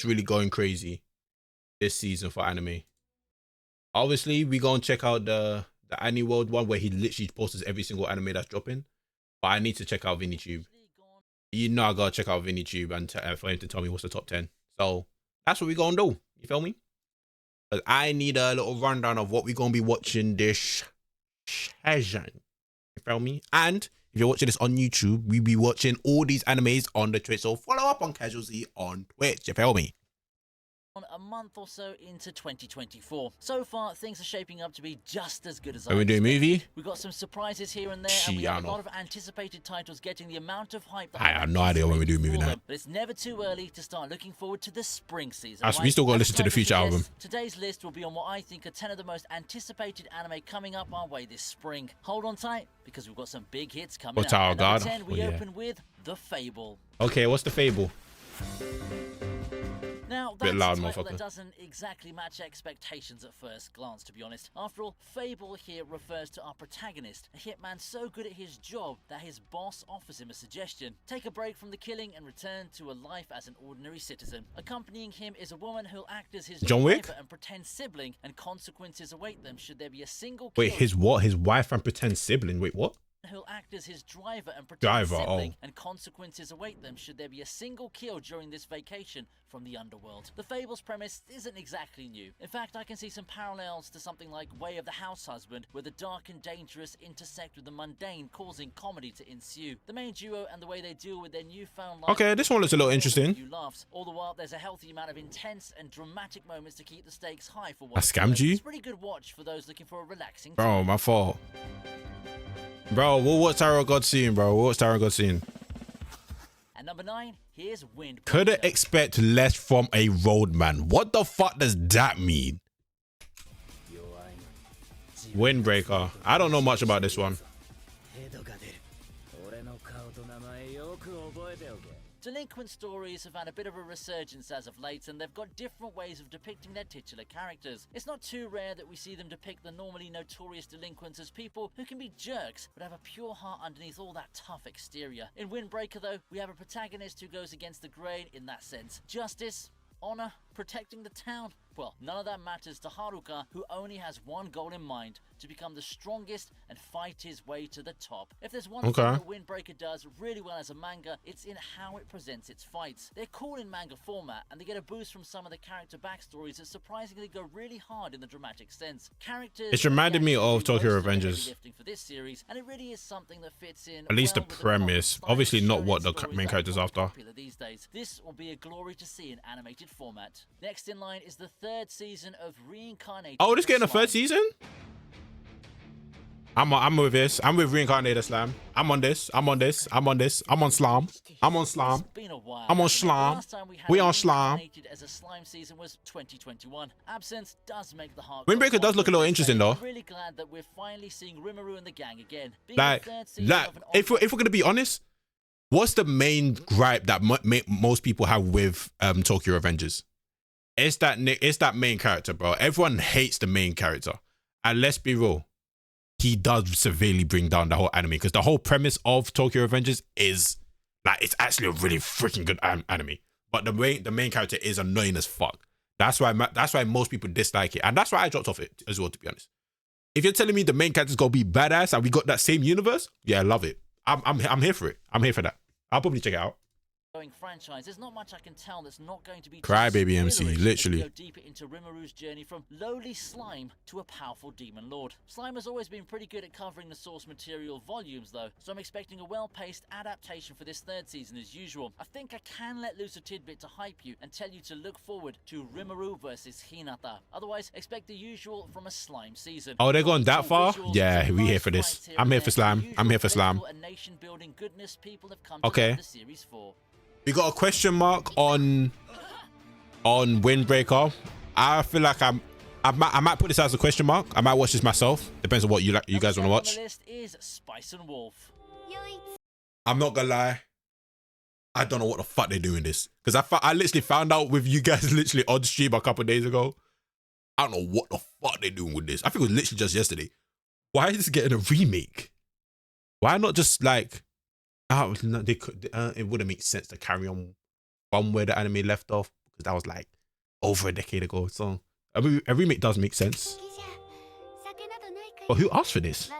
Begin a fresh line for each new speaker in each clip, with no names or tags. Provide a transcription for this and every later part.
It's really going crazy this season for anime. Obviously, we gonna check out the Annie World one where he literally posts every single anime that's dropping. But I need to check out VinnyTube. You know I gotta check out VinnyTube and for him to tell me what's the top 10. So that's what we gonna do. You feel me? But I need a little rundown of what we gonna be watching this season. You feel me? And if you're watching this on YouTube, we be watching all these animes on the Twitch. So follow up on CasualZee on Twitch. You feel me?
A month or so into 2024. So far, things are shaping up to be just as good as I
Are we doing a movie?
We've got some surprises here and there, and we have a lot of anticipated titles getting the amount of hype that
I have no idea when we do a movie now.
But it's never too early to start looking forward to the spring season.
Right? We still got to listen to the Future album.
Today's list will be on what I think are 10 of the most anticipated anime coming up our way this spring. Hold on tight, because we've got some big hits coming up. At number 10, we open with The Fable.
Okay, what's The Fable?
Now, that's a title that doesn't exactly match expectations at first glance, to be honest. After all, Fable here refers to our protagonist, a hitman so good at his job that his boss offers him a suggestion. Take a break from the killing and return to a life as an ordinary citizen. Accompanying him is a woman who'll act as his driver and pretend sibling, and consequences await them should there be a single kill.
Wait, his what? His wife and pretend sibling? Wait, what?
Who'll act as his driver and pretend sibling, and consequences await them should there be a single kill during this vacation from the underworld. The Fable's premise isn't exactly new. In fact, I can see some parallels to something like Way of the House Husband, where the dark and dangerous intersect with the mundane, causing comedy to ensue. The main duo and the way they deal with their newfound life.
Okay, this one looks a little interesting.
Laughs. All the while, there's a healthy amount of intense and dramatic moments to keep the stakes high for what
I scammed you?
It's a pretty good watch for those looking for a relaxing
Bro,
time.
My fault. Bro, what's Tyro God seeing, bro? What's Tyro God seeing?
At number 9, here's Windbreaker.
Couldn't expect less from a roadman. What the fuck does that mean? Windbreaker. I don't know much about this one.
Delinquent stories have had a bit of a resurgence as of late, and they've got different ways of depicting their titular characters. It's not too rare that we see them depict the normally notorious delinquents as people who can be jerks, but have a pure heart underneath all that tough exterior. In Windbreaker, though, we have a protagonist who goes against the grain in that sense. Justice, honor, protecting the town. Well, none of that matters to Haruka, who only has one goal in mind: to become the strongest and fight his way to the top. If there's one thing that Windbreaker does really well as a manga, it's in how it presents its fights. They're cool in manga format, and they get a boost from some of the character backstories that surprisingly go really hard in the dramatic sense.
It's reminded me of Tokyo Revengers.
For this series, and it really is something that fits in.
At least the premise, obviously not what the main character's after.
These days, this will be a glory to see in animated format. Next in line is the third season of Reincarnated.
Oh, this getting a third season? I'm with this. I'm with Reincarnated Slam. I'm on this. I'm on this. I'm on this. I'm on Slam. I'm on Slam. I'm on Slam. We on Slam.
As a slime season was 2021. Absence does make the heart.
Windbreaker does look a little interesting though.
I'm really glad that we're finally seeing Rimuru and the gang again.
Like if we're gonna be honest, what's the main gripe that most people have with Tokyo Revengers? It's that main character, bro. Everyone hates the main character, and let's be real, he does severely bring down the whole anime, because the whole premise of Tokyo Revengers is like, it's actually a really freaking good anime, but the main character is annoying as fuck. That's why most people dislike it, and that's why I dropped off it as well, to be honest. If you're telling me the main character's gonna be badass and we got that same universe, yeah, I love it. I'm here for it. I'm here for that. I'll probably check it out.
Franchise, there's not much I can tell that's not going to be
Crybaby MC, literally.
Go deeper into Rimuru's journey from lowly slime to a powerful demon lord. Slime has always been pretty good at covering the source material volumes though, so I'm expecting a well-paced adaptation for this third season as usual. I think I can let loose a tidbit to hype you and tell you to look forward to Rimuru versus Hinata. Otherwise, expect the usual from a slime season.
Oh, they're going that far? Yeah, we here for this. I'm here for Slam. I'm here for Slam. Okay. We got a question mark on Windbreaker. I feel like I might put this as a question mark. I might watch this myself. Depends on what you guys want to watch.
The list is Spice and Wolf.
I'm not gonna lie, I don't know what the fuck they're doing this, because I literally found out with you guys literally on stream a couple of days ago. I don't know what the fuck they're doing with this. I think it was literally just yesterday. Why is this getting a remake? Why not just like? It wouldn't make sense to carry on from where the anime left off. That was like over a decade ago. So a remake does make sense. But who asked for this?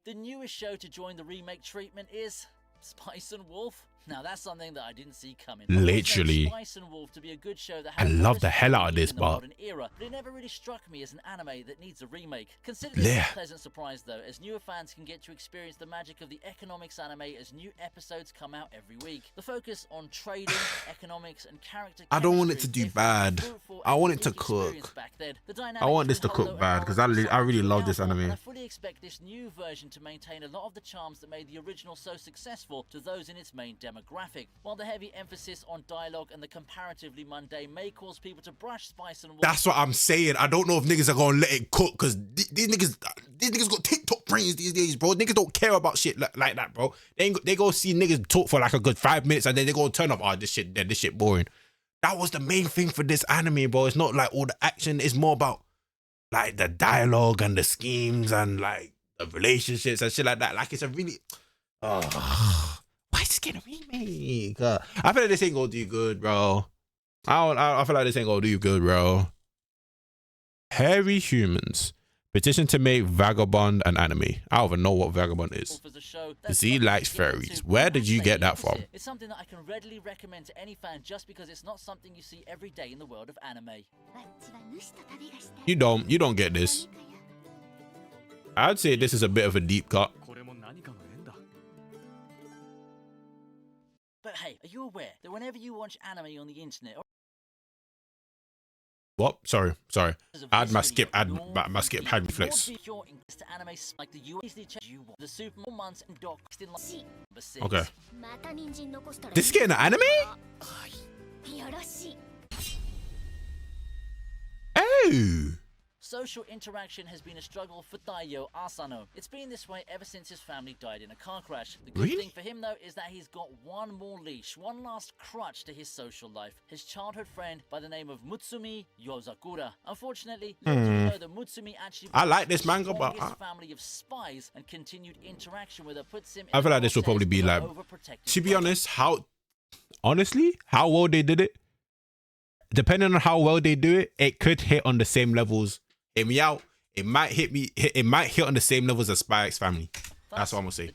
The newest show to join the remake treatment is Spice and Wolf. Now that's something that I didn't see coming.
Literally.
Spice and Wolf to be a good show that
I love the hell out of this, but
era, but it never really struck me as an anime that needs a remake. Consider this a pleasant surprise though, as newer fans can get to experience the magic of the economics anime as new episodes come out every week. The focus on trading, economics, and character.
I don't want it to do bad. I want it to cook. I want this to cook bad because I really love this anime.
And I fully expect this new version to maintain a lot of the charms that made the original so successful to those in its main demographic. While the heavy emphasis on dialogue and the comparatively mundane may cause people to brush Spice and Wolf.
That's what I'm saying. I don't know if niggas are gonna let it cook because these niggas got TikTok brains these days, bro. Niggas don't care about shit like that, bro. They go see niggas talk for like a good 5 minutes and then they go turn up. Oh, this shit dead. This shit boring. That was the main thing for this anime, bro. It's not like all the action. It's more about like the dialogue and the schemes and like the relationships and shit like that. Like it's a really. Why is this getting a remake? I feel like this ain't gonna do good, bro. I feel like this ain't gonna do good, bro. Hairy Humans. Petition to make Vagabond an anime. I don't even know what Vagabond is. Z likes furries. Where did you get that from?
It's something that I can readily recommend to any fan just because it's not something you see every day in the world of anime.
You don't get this. I'd say this is a bit of a deep cut.
But hey, are you aware that whenever you watch anime on the internet,
what? Sorry. I had my skip had reflex. Okay. This is getting an anime? Oh.
Social interaction has been a struggle for Taiyo Asano. It's been this way ever since his family died in a car crash. The good thing for him though is that he's got one more leash, one last crutch to his social life. His childhood friend by the name of Mutsumi Yozakura. Unfortunately, little do we know that Mutsumi actually
I like this manga, but
his family of spies and continued interaction with her puts him.
I feel like this will probably be like, to be honest, how well they did it. Depending on how well they do it, it could hit on the same levels. Hit me out. It might hit on the same levels as Spy X Family. That's what I'm gonna say.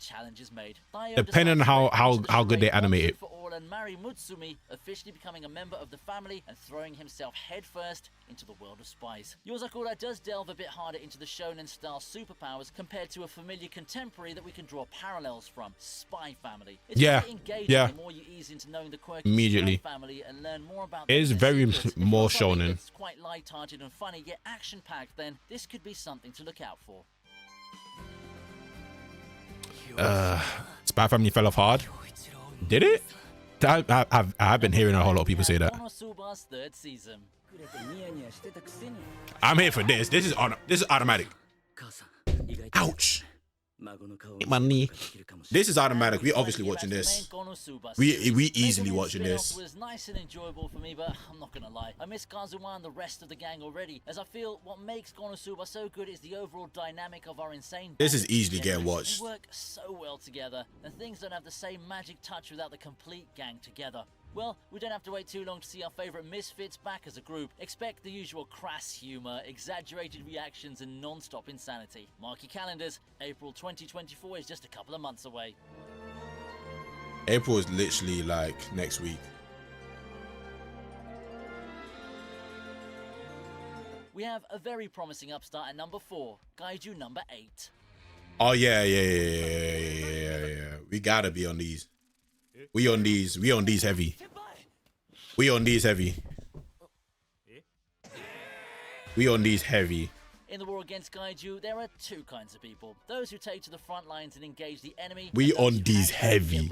Depending on how good they animate it.
And marry Mutsumi, officially becoming a member of the family and throwing himself headfirst into the world of spies. Yozakura does delve a bit harder into the shonen style superpowers compared to a familiar contemporary that we can draw parallels from, Spy Family. It's very engaging the more you ease into knowing the quirky Spy Family and learn more about.
It is very more shonen.
It's quite light-hearted and funny, yet action-packed. Then this could be something to look out for.
Spy Family fell off hard. Did it? I've been hearing a whole lot of people say that. I'm here for this. This is automatic. Ouch. Hit my knee. This is automatic. We obviously watching this. We easily watching this.
Was nice and enjoyable for me, but I'm not gonna lie. I miss Kazuma and the rest of the gang already, as I feel what makes Konosuba so good is the overall dynamic of our insane.
This is easily getting watched.
We work so well together, and things don't have the same magic touch without the complete gang together. Well, we don't have to wait too long to see our favourite misfits back as a group. Expect the usual crass humour, exaggerated reactions and non-stop insanity. Mark your calendars, April 2024 is just a couple of months away.
April is literally like next week.
We have a very promising upstart at number 4, Kaiju number 8.
Oh yeah. We gotta be on these. We on these heavy. We on these heavy.
In the war against Kaiju, there are two kinds of people. Those who take to the front lines and engage the enemy.
We on these heavy.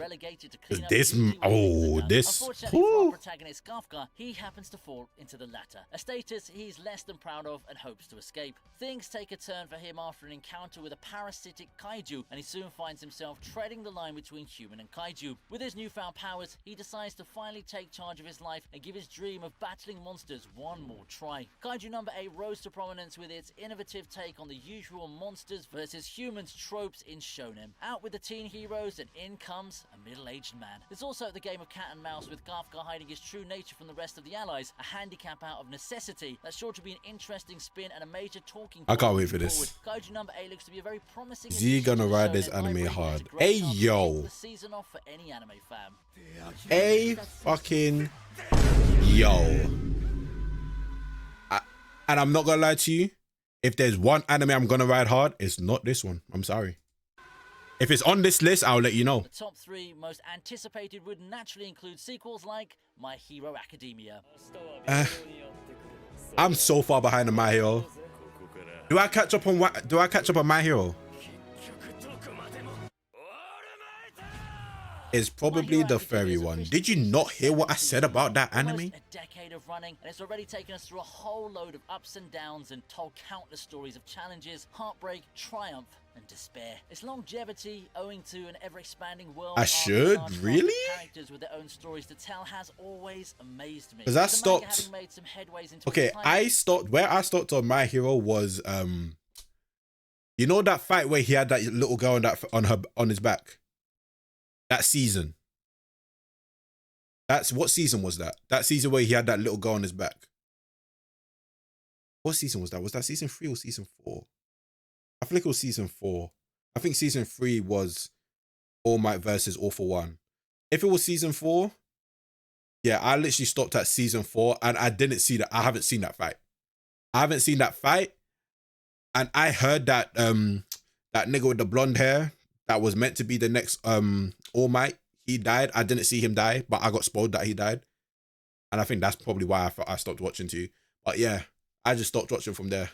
This.
Unfortunately for our protagonist Kafka, he happens to fall into the latter. A status he's less than proud of and hopes to escape. Things take a turn for him after an encounter with a parasitic Kaiju, and he soon finds himself treading the line between human and Kaiju. With his newfound powers, he decides to finally take charge of his life and give his dream of battling monsters one more try. Kaiju number 8 rose to prominence with its innovative take on the usual monsters versus humans tropes in shonen. Out with the teen heroes and in comes a middle-aged man. There's also the game of cat and mouse with Kafka hiding his true nature from the rest of the allies, a handicap out of necessity. That's sure to be an interesting spin and a major talking point.
I can't wait for this.
Kaiju number 8 looks to be a very promising
Z gonna ride this anime hard. Hey yo.
The season off for any anime fan.
Hey fucking yo. And I'm not gonna lie to you, if there's one anime I'm gonna ride hard, it's not this one. I'm sorry. If it's on this list, I'll let you know.
The top 3 most anticipated would naturally include sequels like My Hero Academia.
I'm so far behind on My Hero. Do I catch up on My Hero? It's probably the fairy one. Did you not hear what I said about that anime?
A decade of running, and it's already taken us through a whole load of ups and downs and told countless stories of challenges, heartbreak, triumph, and despair. Its longevity, owing to an ever-expanding world,
I should really.
Characters with their own stories to tell has always amazed me.
Because I stopped. Okay, I stopped. Where I stopped on My Hero was you know that fight where he had that little girl on his back. That season. What season was that? That season where he had that little girl on his back. What season was that? Was that season 3 or season 4? I feel like it was season 4. I think season 3 was All Might versus All for One. If it was season 4, yeah, I literally stopped at season 4 and I didn't see that. I haven't seen that fight. And I heard that that nigga with the blonde hair that was meant to be the next All Might, he died. I didn't see him die, but I got spoiled that he died. And I think that's probably why I stopped watching too. But yeah, I just stopped watching from there.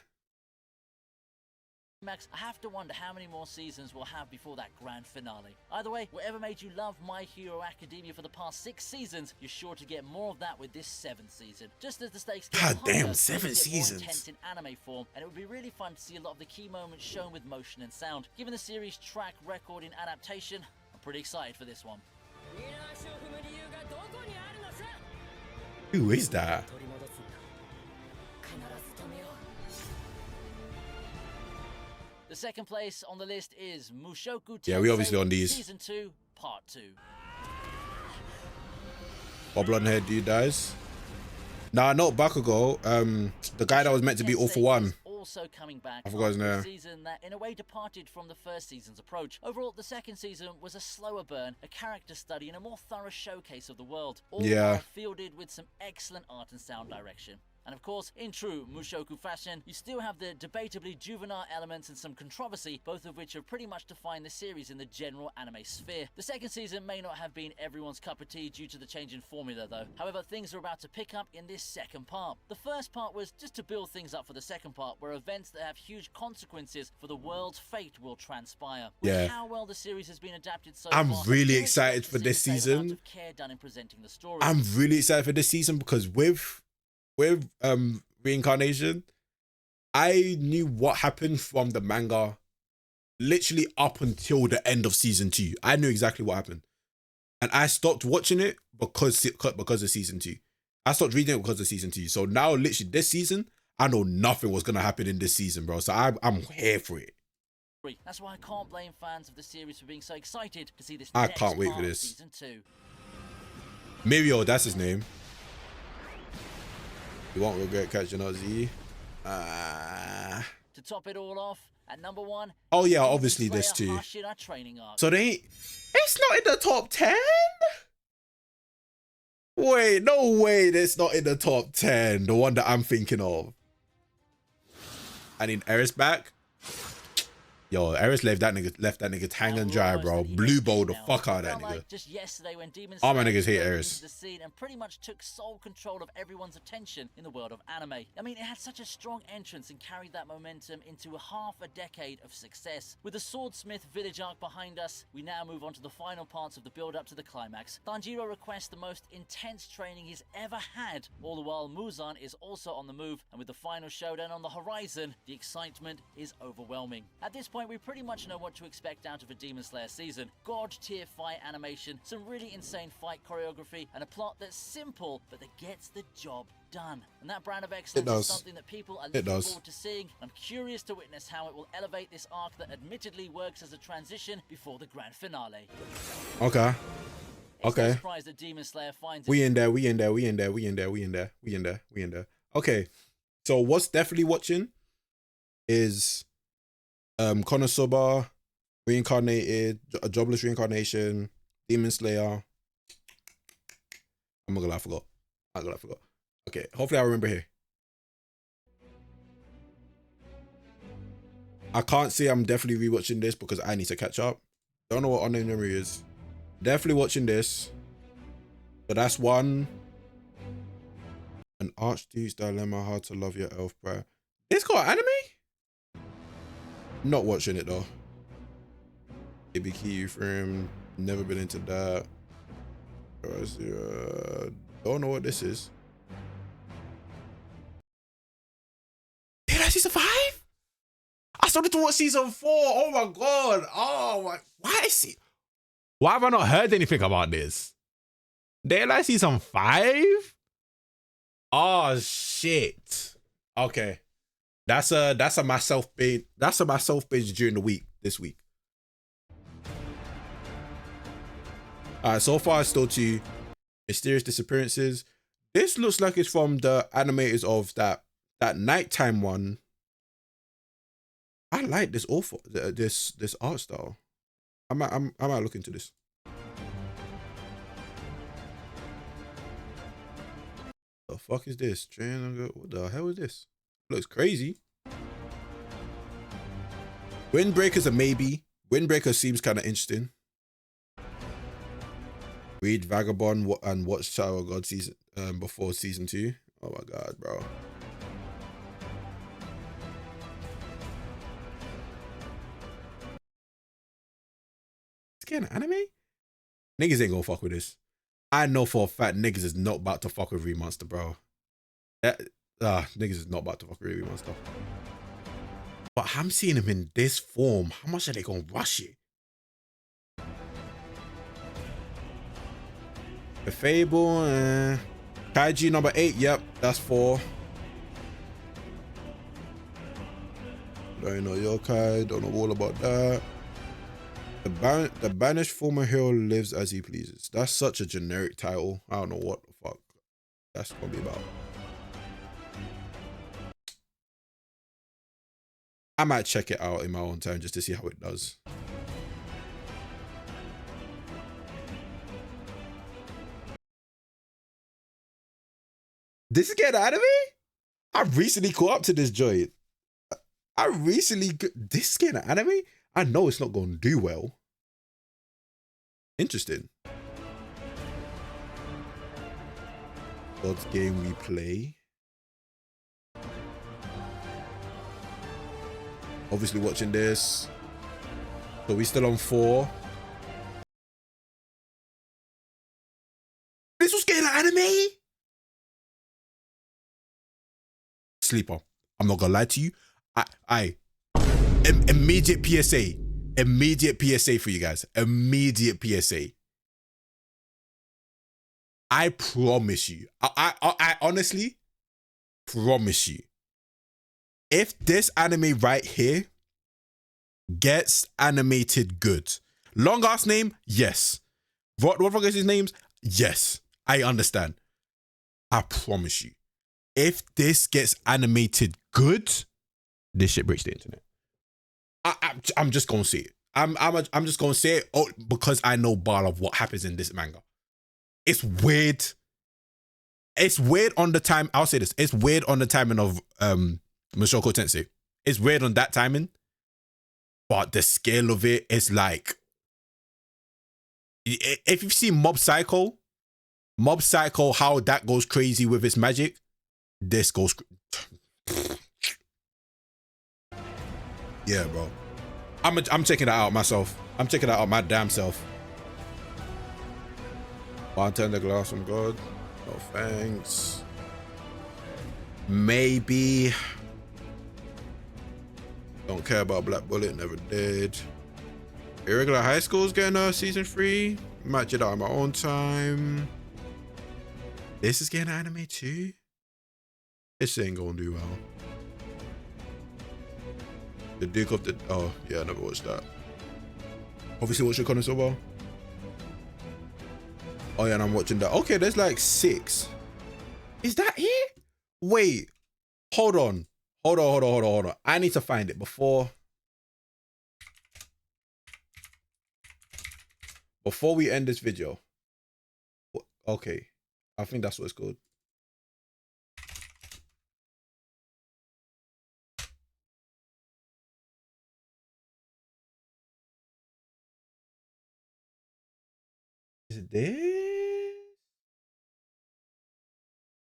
Max, I have to wonder how many more seasons we'll have before that grand finale. Either way, whatever made you love My Hero Academia for the past 6 seasons, you're sure to get more of that with this 7th season. Just as the stakes get higher,
damn, 7 seasons.
More intense in anime form, and it would be really fun to see a lot of the key moments shown with motion and sound. Given the series' track record in adaptation, I'm pretty excited for this one.
Who is that?
The second place on the list is Mushoku Tensei,
yeah, we obviously on these.
Season 2, Part 2.
What blonde hair dude dies? Nah, not Bakugo. The guy that was meant to be All for One.
Also coming back,
I forgot his name.
Season that in a way departed from the first season's approach. Overall, the second season was a slower burn, a character study, and a more thorough showcase of the world. All fielded with some excellent art and sound direction. And of course, in true Mushoku fashion, you still have the debatably juvenile elements and some controversy, both of which have pretty much defined the series in the general anime sphere. The second season may not have been everyone's cup of tea due to the change in formula though. However, things are about to pick up in this second part. The first part was just to build things up for the second part, where events that have huge consequences for the world's fate will transpire. With how well the series has been adapted so
I'm
far,
really excited for this season. I'm really excited for this season because with Reincarnation, I knew what happened from the manga literally up until the end of season 2. I knew exactly what happened. And I stopped watching it because of season 2. I stopped reading it because of season 2. So now literally this season, I know nothing was going to happen in this season, bro. So I'm here for it.
That's why I can't blame fans of the series for being so excited to see this
I
next
can't wait
part
for
of
this.
Season 2.
Mirio, that's his name. You won't regret catching up, Z.
To top it all off, at number 1.
Oh yeah, obviously this too. So it's not in the top 10? Wait, no way it's not in the top 10. The one that I'm thinking of. I need Eris back. Yo, Eris left that nigga hang and dry, bro. Blue ball the fuck out of that nigga.
Just yesterday when Demon
all my niggas hate Eris.
The scene and pretty much took sole control of everyone's attention in the world of anime. I mean, it had such a strong entrance and carried that momentum into half a decade of success. With the Swordsmith village arc behind us, we now move on to the final parts of the build-up to the climax. Tanjiro requests the most intense training he's ever had. All the while, Muzan is also on the move, and with the final showdown on the horizon, the excitement is overwhelming. At this point, point, we pretty much know what to expect out of a Demon Slayer season. God-tier fight animation, some really insane fight choreography, and a plot that's simple, but that gets the job done. And that brand of excellence is something that people are looking forward to seeing. I'm curious to witness how it will elevate this arc that admittedly works as a transition before the grand finale.
Okay. Okay.
Surprised that Demon Slayer finds
we in there. Okay. So what's definitely watching is Konosuba, Reincarnated, a Jobless Reincarnation, Demon Slayer. I'm not gonna lie, I forgot. Okay, hopefully I remember here. I can't say I'm definitely rewatching this because I need to catch up. Don't know what Unnamed Memory is. Definitely watching this. But that's one. An Archduke's Dilemma, How to Love Your Elf Bride. It's got anime? Not watching it though. ABQ frame, never been into that. Don't know what this is. Did I season 5? I started to watch season 4. Oh my god. Oh my, why is it? Why have I not heard anything about this? Daylight season 5? Oh shit. Okay. That's a myself page. That's a myself page during the week, this week. Alright, so far it's still 2 Mysterious Disappearances. This looks like it's from the animators of that nighttime one. I like this awful this art style. I might look into this. The fuck is this? What the hell is this? Looks crazy. Windbreaker's a maybe. Windbreaker seems kind of interesting. Read Vagabond and watch Shadow of God season before season 2. Oh my god, bro. It's getting an anime? Niggas ain't gonna fuck with this. I know for a fact niggas is not about to fuck with Remonster, bro. Niggas is not about to fuck with Remonster. But I'm seeing him in this form. How much are they gonna rush it? The Fable, Kaiji number 8, yep, that's 4. Don't know Yokai, don't know all about that. The banished former hero lives as he pleases. That's such a generic title. I don't know what the fuck that's gonna be about. I might check it out in my own time just to see how it does. This is getting anime? I recently caught up to this joint. This is getting anime? I know it's not going to do well. Interesting. God's game we play. Obviously watching this. So we still on 4. This was getting anime? Sleeper. I'm not gonna lie to you. Immediate PSA. Immediate PSA for you guys. Immediate PSA. I promise you. I honestly promise you. If this anime right here gets animated good. Long ass name? Yes. What is his names? Yes. I understand. I promise you. If this gets animated good, this shit breaks the internet. I'm just gonna say it. I'm just gonna say it because I know bar of what happens in this manga. It's weird. It's weird on the time. I'll say this. It's weird on the timing of Mushoku Tensei. It's weird on that timing, but the scale of it is like, if you've seen Mob Psycho, how that goes crazy with its magic. This goes. Yeah, bro. I'm checking that out myself. I'm checking that out my damn self. Bartender glass from God. No thanks. Maybe. Don't care about Black Bullet, never did. Irregular High School's getting a season 3. Match it out on my own time. This is getting anime too. This ain't gonna do well. The Duke of the... Oh, yeah, I never watched that. Obviously, watch your comments so well. Oh, yeah, and I'm watching that. Okay, there's like 6. Is that it? Wait. Hold on. Hold on. I need to find it before we end this video. Okay. I think that's what it's called. Is it this?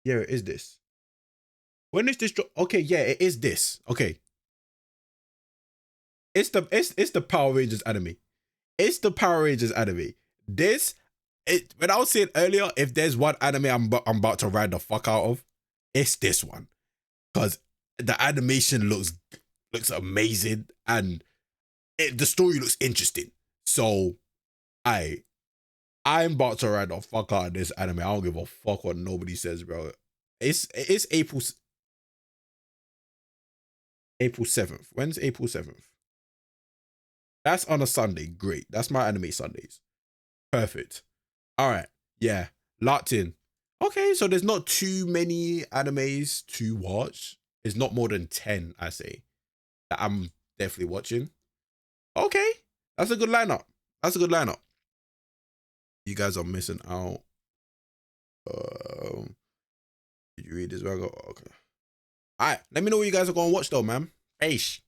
Yeah, it is this. When is this drop? Okay, yeah, it is this. Okay. It's the Power Rangers anime. It's the Power Rangers anime. When I was saying earlier, if there's one anime I'm about to ride the fuck out of, it's this one. Because the animation looks amazing and the story looks interesting. So I'm about to ride the fuck out of this anime. I don't give a fuck what nobody says, bro. It's April 7th. When's April 7th? That's on a Sunday. Great. That's my anime Sundays. Perfect. All right. Yeah. Locked in. Okay, so there's not too many animes to watch. It's not more than 10, I say, that I'm definitely watching. Okay. That's a good lineup. You guys are missing out. Did you read this? Okay. All right. Let me know what you guys are going to watch though, man. Peace.